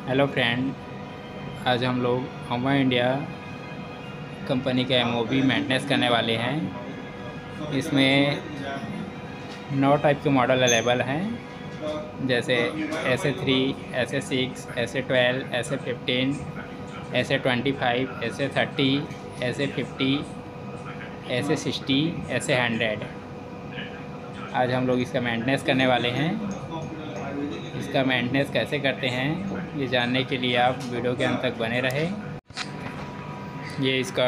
Hello friend, आज हम लोग होमा इंडिया कंपनी का एमओबी मेंटेनेंस करने वाले हैं। इसमें 9 टाइप के मॉडल अवेलेबल हैं, जैसे SA3, SA6, SA12, SA15, SA25, SA30, SA50, SA60, SA100। आज हम लोग इसका मेंटेनेंस करने वाले हैं। इसका मेंटेनेंस कैसे करते हैं ये जानने के लिए आप वीडियो के अंत तक बने रहें। ये इसका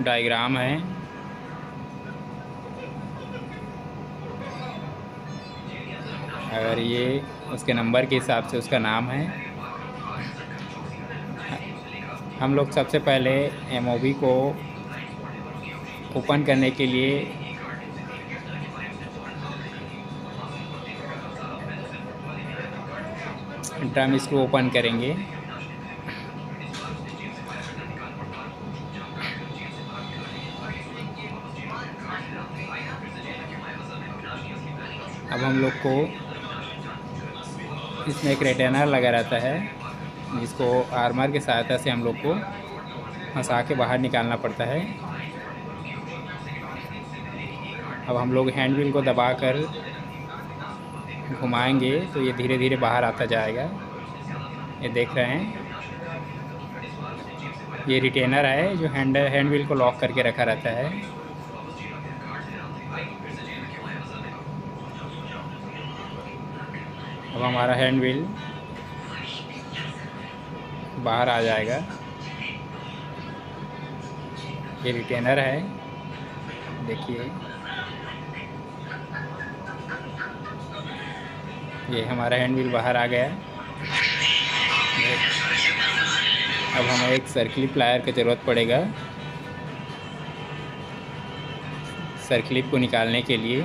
डायग्राम है। अगर ये उसके नंबर के हिसाब से उसका नाम है। हम लोग सबसे पहले एमओबी को ओपन करने के लिए ड्रम स्क्रू ओपन करेंगे। अब हम लोग को इसमें एक रिटेनर लगा रहता है, जिसको आर्मर की सहायता से हम लोग को फंसा के बाहर निकालना पड़ता है। अब हम लोग हैंड व्हील को दबाकर घुमाएंगे तो ये धीरे धीरे बाहर आता जाएगा। ये देख रहे हैं, ये रिटेनर है जो हैंड व्हील को लॉक करके रखा रहता है। अब हमारा हैंड व्हील बाहर आ जाएगा। ये रिटेनर है, देखिए ये हमारा हैंड व्हील बाहर आ गया। अब हमें एक सर्कल प्लायर की ज़रूरत पड़ेगा सर्कलिप को निकालने के लिए।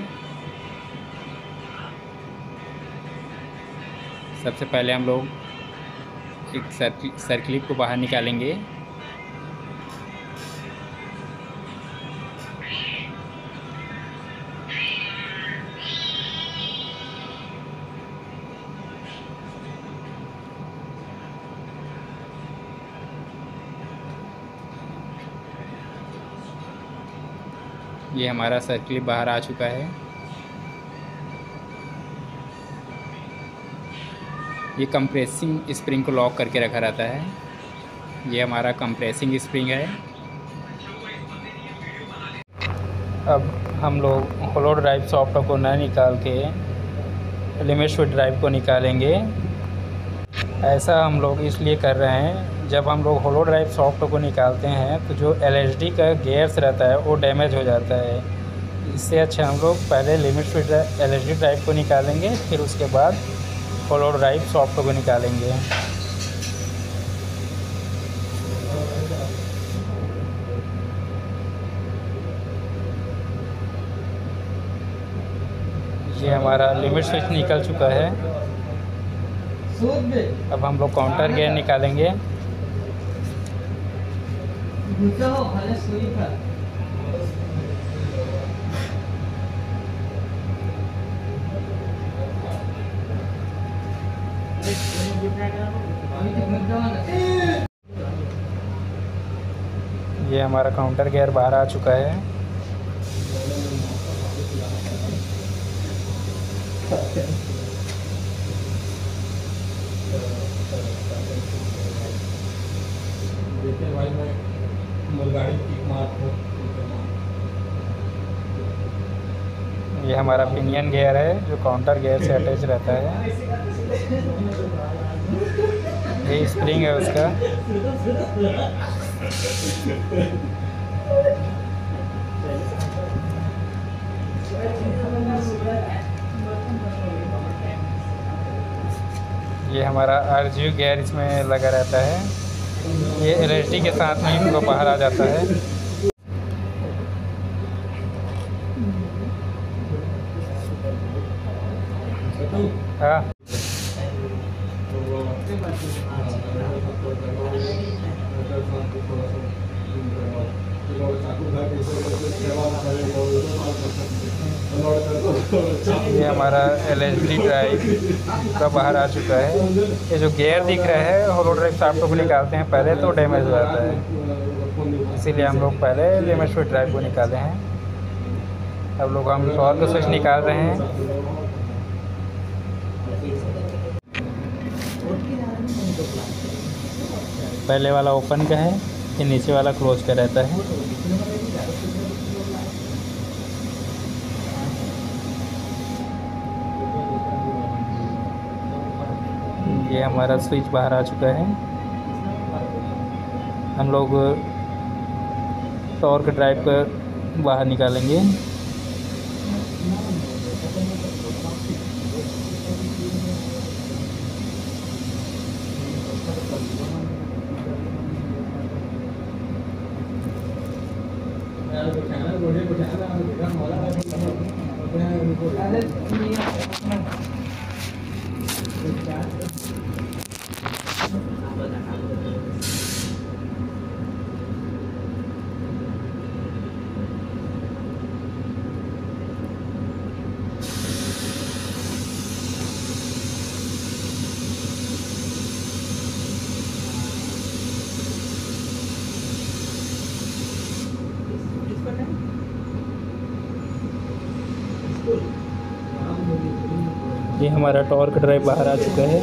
सबसे पहले हम लोग एक सर्कलिप को बाहर निकालेंगे। ये हमारा सर्कलिप बाहर आ चुका है। ये कंप्रेसिंग स्प्रिंग को लॉक करके रखा रहता है। ये हमारा कंप्रेसिंग स्प्रिंग है। अब हम लोग होलो ड्राइव सॉफ्ट को न निकाल के लिमिट स्विच ड्राइव को निकालेंगे। ऐसा हम लोग इसलिए कर रहे हैं, जब हम लोग होलो ड्राइव सॉफ्ट को निकालते हैं तो जो LHD का गियर्स रहता है वो डैमेज हो जाता है। इससे अच्छा हम लोग पहले लिमिट स्विच LHD ड्राइव को निकालेंगे, फिर उसके बाद होलो ड्राइव सॉफ्ट को निकालेंगे। ये हमारा लिमिट स्विच निकल चुका है। अब हम लोग काउंटर गियर निकालेंगे। ये हमारा काउंटर गियर बाहर आ चुका है। ये हमारा पिनियन गियर है जो काउंटर गियर से अटैच रहता है। ये स्प्रिंग है उसका। ये हमारा RGU गियर इसमें लगा रहता है। ये LHD के साथ में ही बाहर आ जाता है। हाँ, ये हमारा LHD ड्राइव का बाहर आ चुका है। ये जो गियर दिख रहा है होलो ड्राइव शाफ्ट को निकालते हैं पहले तो डैमेज हो जाता है, इसीलिए हम लोग पहले डैमेज हुए ड्राइव को निकाले हैं। अब लोग हम टॉर्क स्विच निकाल रहे हैं। पहले वाला ओपन का है, ये नीचे वाला क्लोज का रहता है। ये हमारा स्विच बाहर आ चुका है। हम लोग टॉर्क ड्राइव पर बाहर निकालेंगे। ये हमारा टॉर्क ड्राइव बाहर आ चुका है।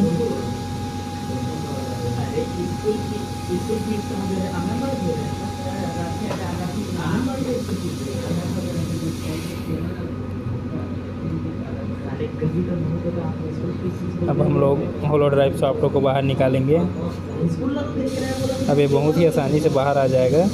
अब हम लोग होलो ड्राइव सॉफ्ट को बाहर निकालेंगे। अब ये बहुत ही आसानी से बाहर आ जाएगा।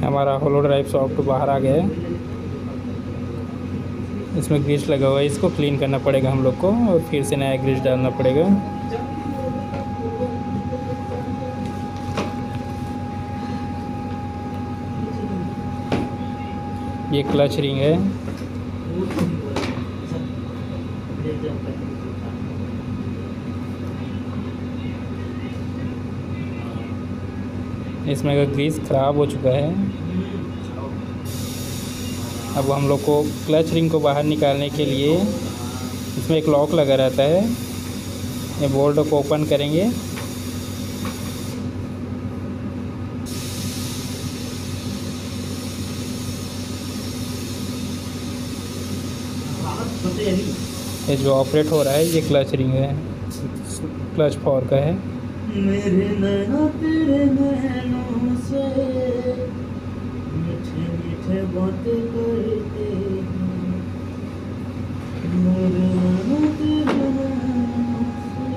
हमारा होलो ड्राइव सॉफ्ट बाहर आ गया है। इसमें ग्रीस लगा हुआ है, इसको क्लीन करना पड़ेगा हम लोग को और फिर से नया ग्रीस डालना पड़ेगा। ये क्लच रिंग है। इसमें का ग्रीस ख़राब हो चुका है। अब हम लोग को क्लच रिंग को बाहर निकालने के लिए इसमें एक लॉक लगा रहता है। ये बोल्ट को ओपन करेंगे। ये जो ऑपरेट हो रहा है ये क्लच रिंग है, क्लच फॉर का है। मेरे नैना तेरे नैनों से मीठे मीठे बातें करते हैं। मेरे नैना तेरे नैनों से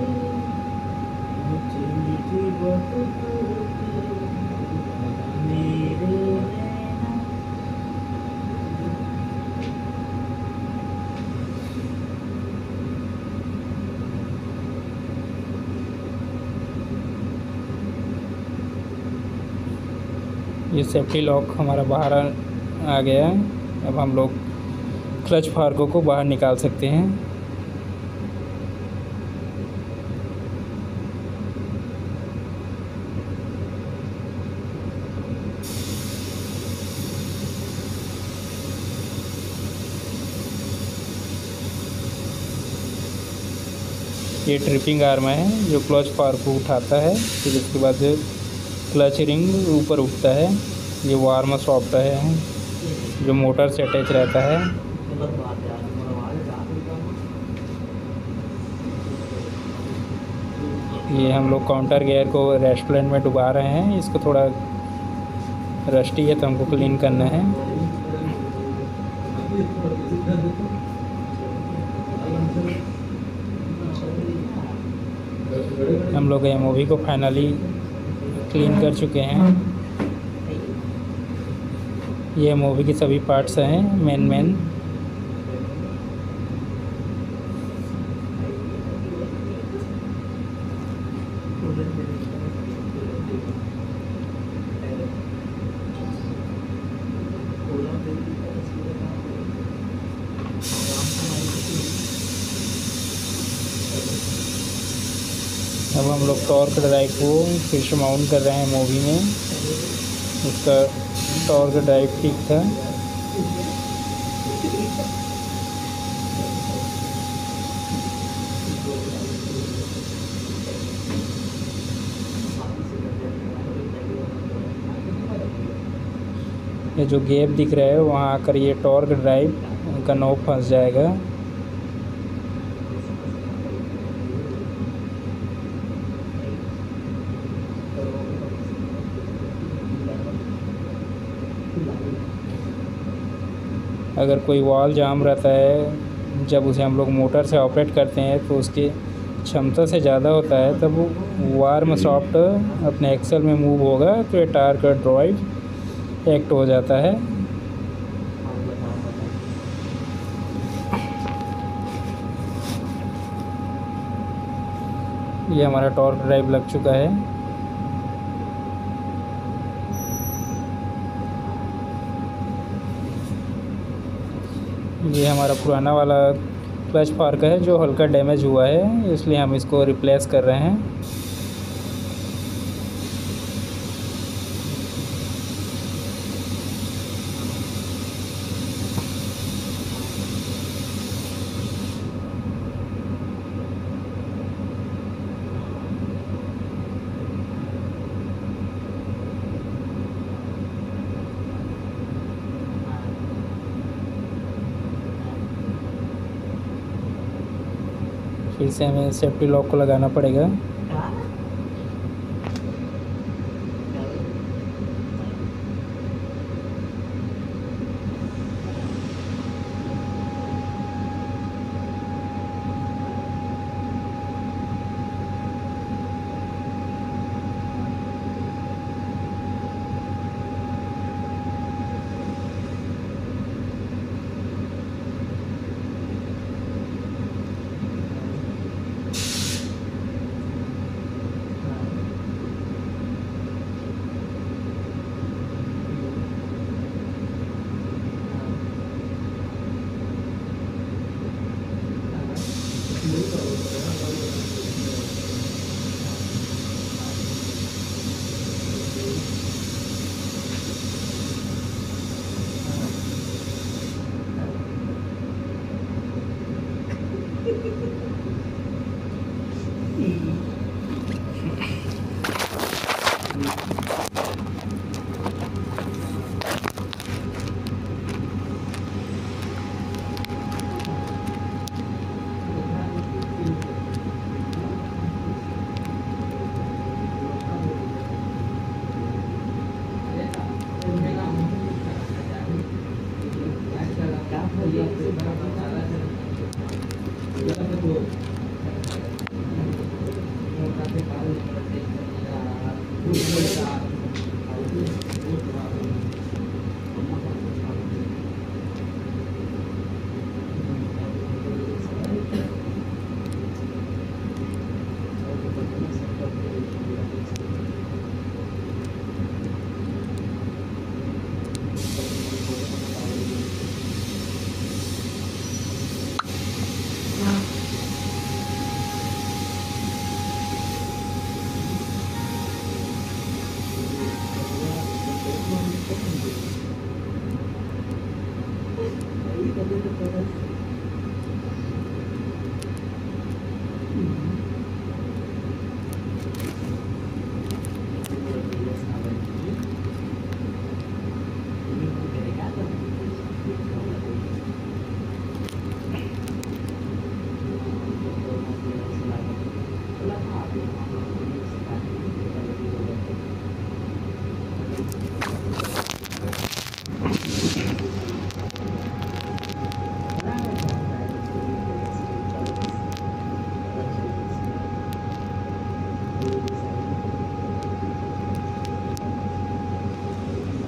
मीठे मीठे बातें करते हैं। मेरे ये सेफ्टी लॉक हमारा बाहर आ गया है। अब हम लोग क्लच फार्को को बाहर निकाल सकते हैं। ये ट्रिपिंग आर्म है जो क्लच पार को उठाता है, फिर उसके बाद क्लच रिंग ऊपर उठता है। ये वार्म सॉफ्ट है जो मोटर से अटैच रहता है। ये हम लोग काउंटर गियर को रेस्टोरेंट में डुबा रहे हैं, इसको थोड़ा रस्टी है तो हमको क्लीन करना है। हम लोग एमओवी को फाइनली क्लीन कर चुके हैं। ये एमओवी के सभी पार्ट्स हैं मेन। अब हम लोग टॉर्क ड्राइव को फिर से माउंट कर रहे हैं मूवी में। इसका टॉर्क ड्राइव ठीक था। ये जो गैप दिख रहा है वहाँ आकर ये टॉर्क ड्राइव का नॉब फंस जाएगा। अगर कोई वॉल जाम रहता है जब उसे हम लोग मोटर से ऑपरेट करते हैं तो उसकी क्षमता से ज़्यादा होता है, तब वो वार्म सॉफ्ट अपने एक्सल में मूव होगा तो ये टॉर्क ड्राइव एक्ट हो जाता है। ये हमारा टॉर्क ड्राइव लग चुका है। ये हमारा पुराना वाला क्लच पार्क है जो हल्का डैमेज हुआ है, इसलिए हम इसको रिप्लेस कर रहे हैं। फिर से हमें सेफ्टी लॉक को लगाना पड़ेगा।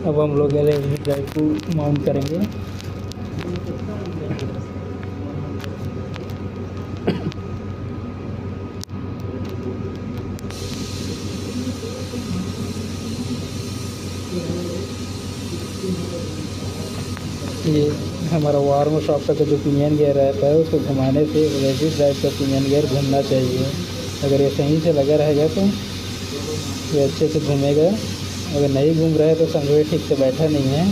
अब हम लोग एलईडी ड्राइव को माउंट करेंगे। ये हमारा वार्म शॉफ्ट का जो पिनियन गियर रहता है उसको घुमाने से एलईडी ड्राइव का पिनियन गियर घूमना चाहिए। अगर ये सही से लगा रहेगा तो ये अच्छे से घूमेगा, अगर नहीं घूम रहा है तो समझो ठीक से बैठा नहीं है।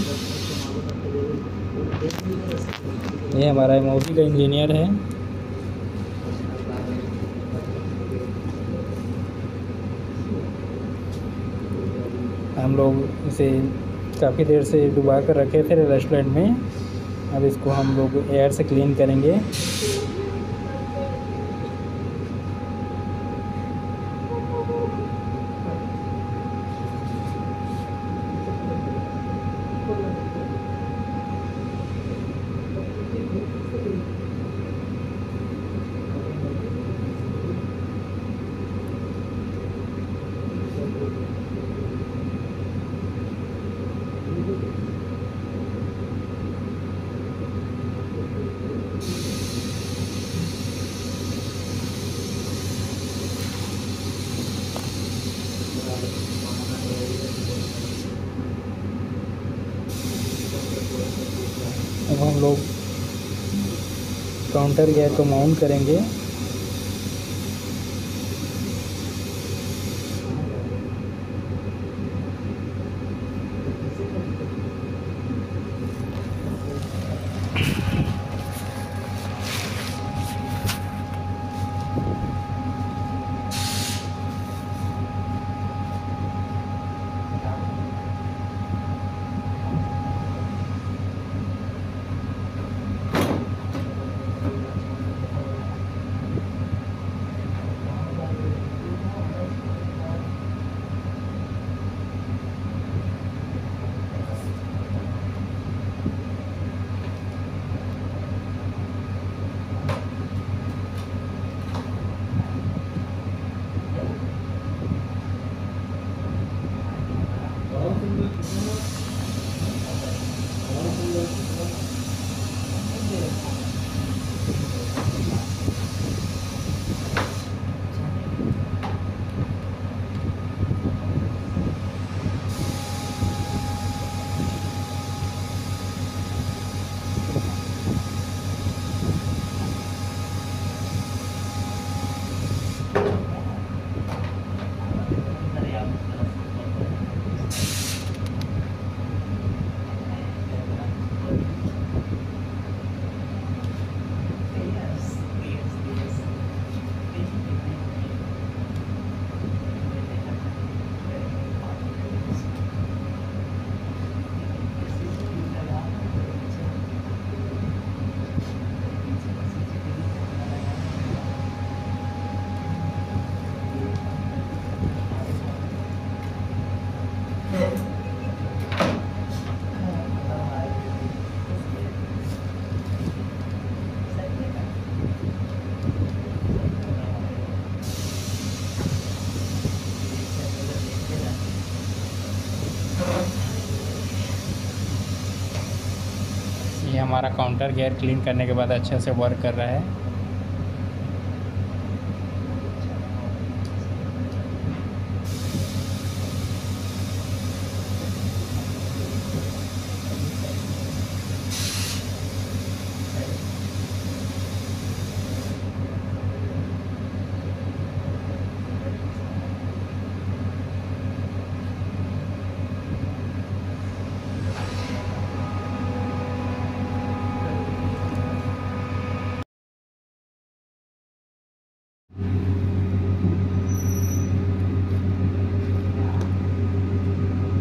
ये हमारा एमओवी का इंजीनियर है। हम लोग इसे काफ़ी देर से डुबा कर रखे थे रेस्टोरेंट में। अब इसको हम लोग एयर से क्लीन करेंगे। अब हम लोग काउंटर गियर को माउंट करेंगे। ये हमारा काउंटर गियर क्लीन करने के बाद अच्छे से वर्क कर रहा है।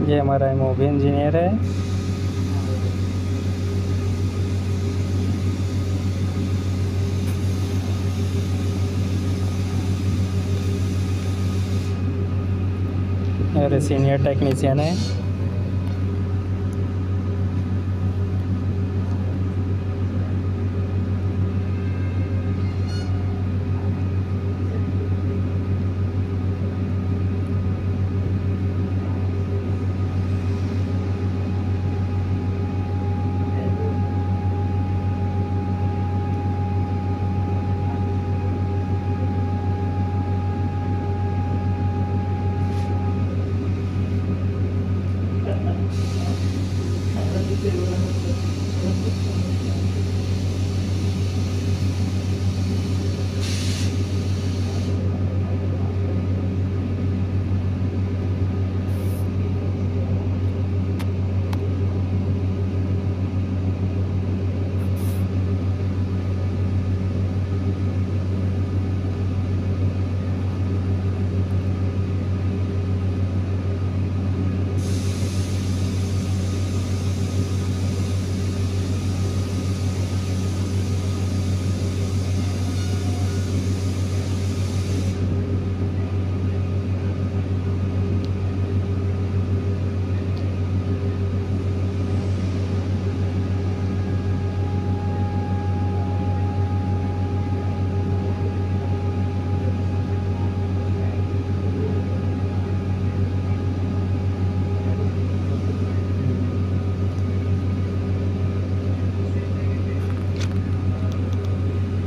ये हमारा एमओवी इंजीनियर है। और सीनियर टेक्नीशियन है।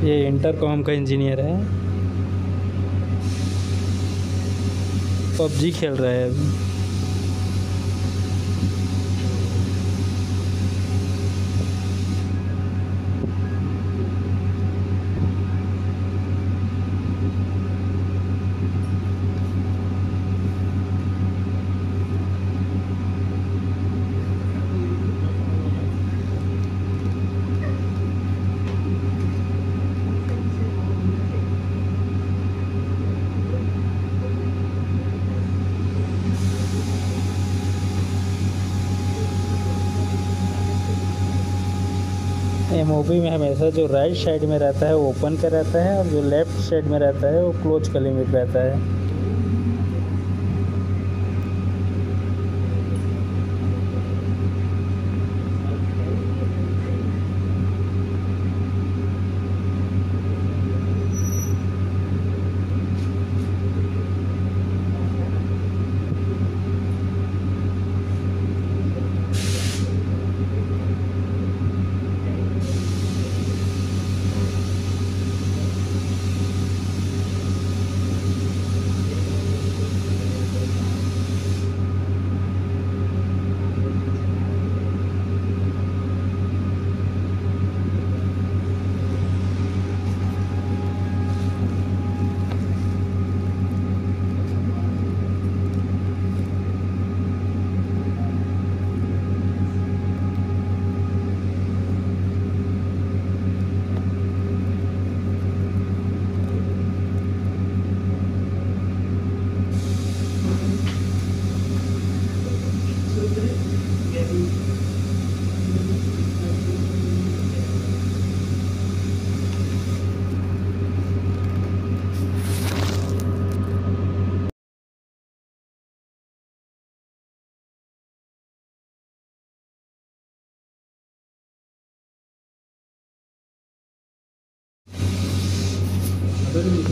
ये इंटरकॉम का इंजीनियर है, पबजी खेल रहा है अभी। एमओवी में हमेशा जो राइट साइड में रहता है वो ओपन का रहता है, और जो लेफ्ट साइड में रहता है वो क्लोज का लिमिट रहता है।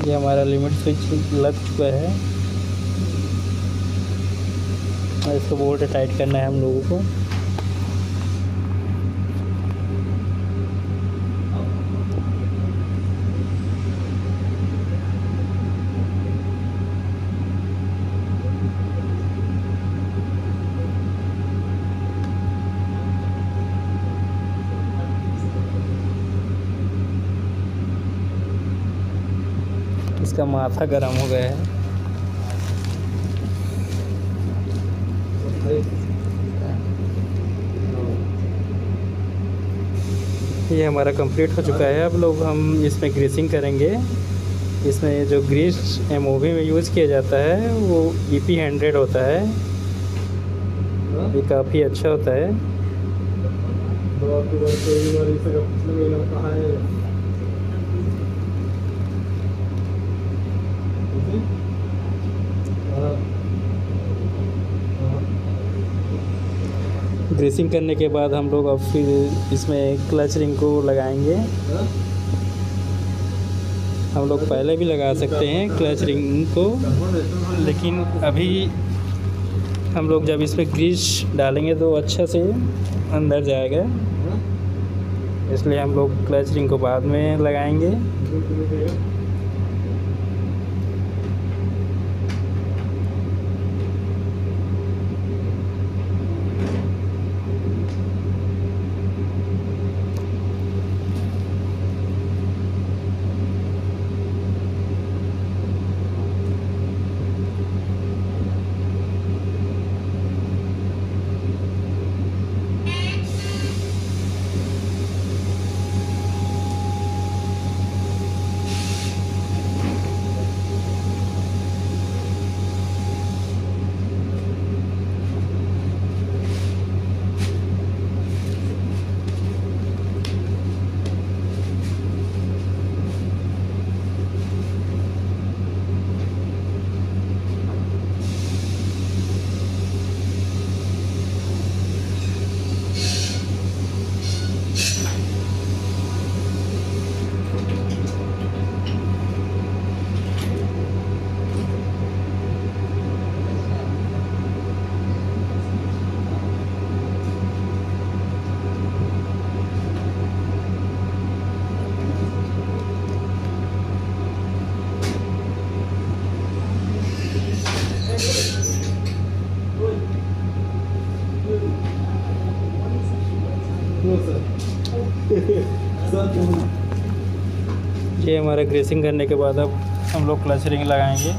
ये हमारा लिमिट स्विच लग चुका है, और इसको बोल्ट टाइट करना है हम लोगों को। इसका माथा गर्म हो गया है। ये हमारा कंप्लीट हो चुका है। अब लोग हम इसमें ग्रीसिंग करेंगे। इसमें जो ग्रीस एमओवी में यूज़ किया जाता है वो EP100 होता है। ये काफ़ी अच्छा होता है। ग्रीसिंग करने के बाद हम लोग अब फिर इसमें क्लच रिंग को लगाएंगे। हम लोग पहले भी लगा सकते हैं क्लच रिंग को, लेकिन अभी हम लोग जब इसमें ग्रीस डालेंगे तो अच्छा से अंदर जाएगा, इसलिए हम लोग क्लच रिंग को बाद में लगाएंगे। ये हमारा ग्रेसिंग करने के बाद अब हम लोग क्लच रिंग लगाएंगे।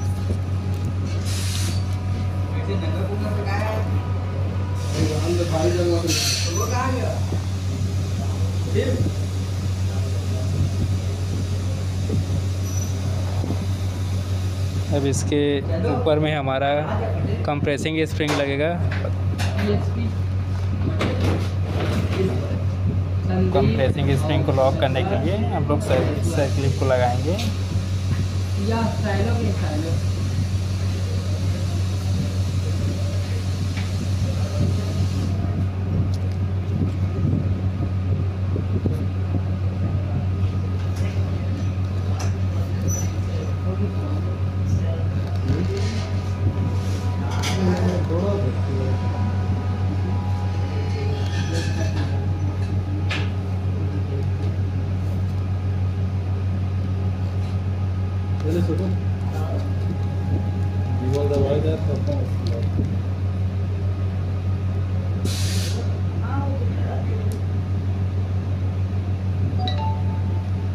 अब इसके ऊपर में हमारा कंप्रेसिंग स्प्रिंग लगेगा। कंप्रेसिंग स्प्रिंग को लॉक करने के लिए हम लोग सर्क्लिप को लगाएंगे।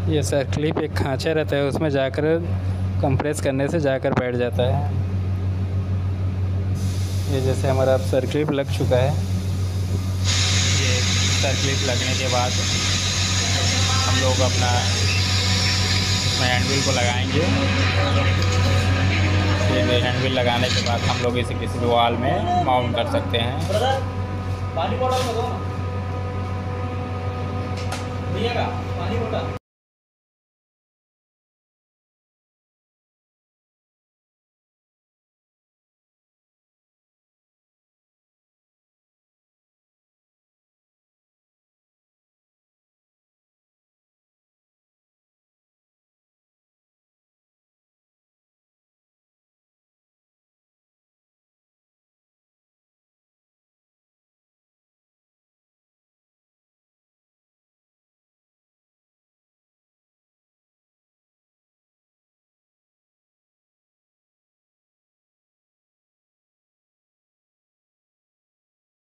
ये सर क्लिप एक खांचा रहता है, उसमें जाकर कंप्रेस करने से जाकर बैठ जाता है। ये जैसे हमारा अब सर क्लिप लग चुका है। ये सर क्लिप लगने के बाद हम लोग अपना इसमें हैंडविल को लगाएंगे। ये हैंडविल लगाने के बाद हम लोग इसे किसी भी वॉल में माउंट कर सकते हैं। पानी बोतल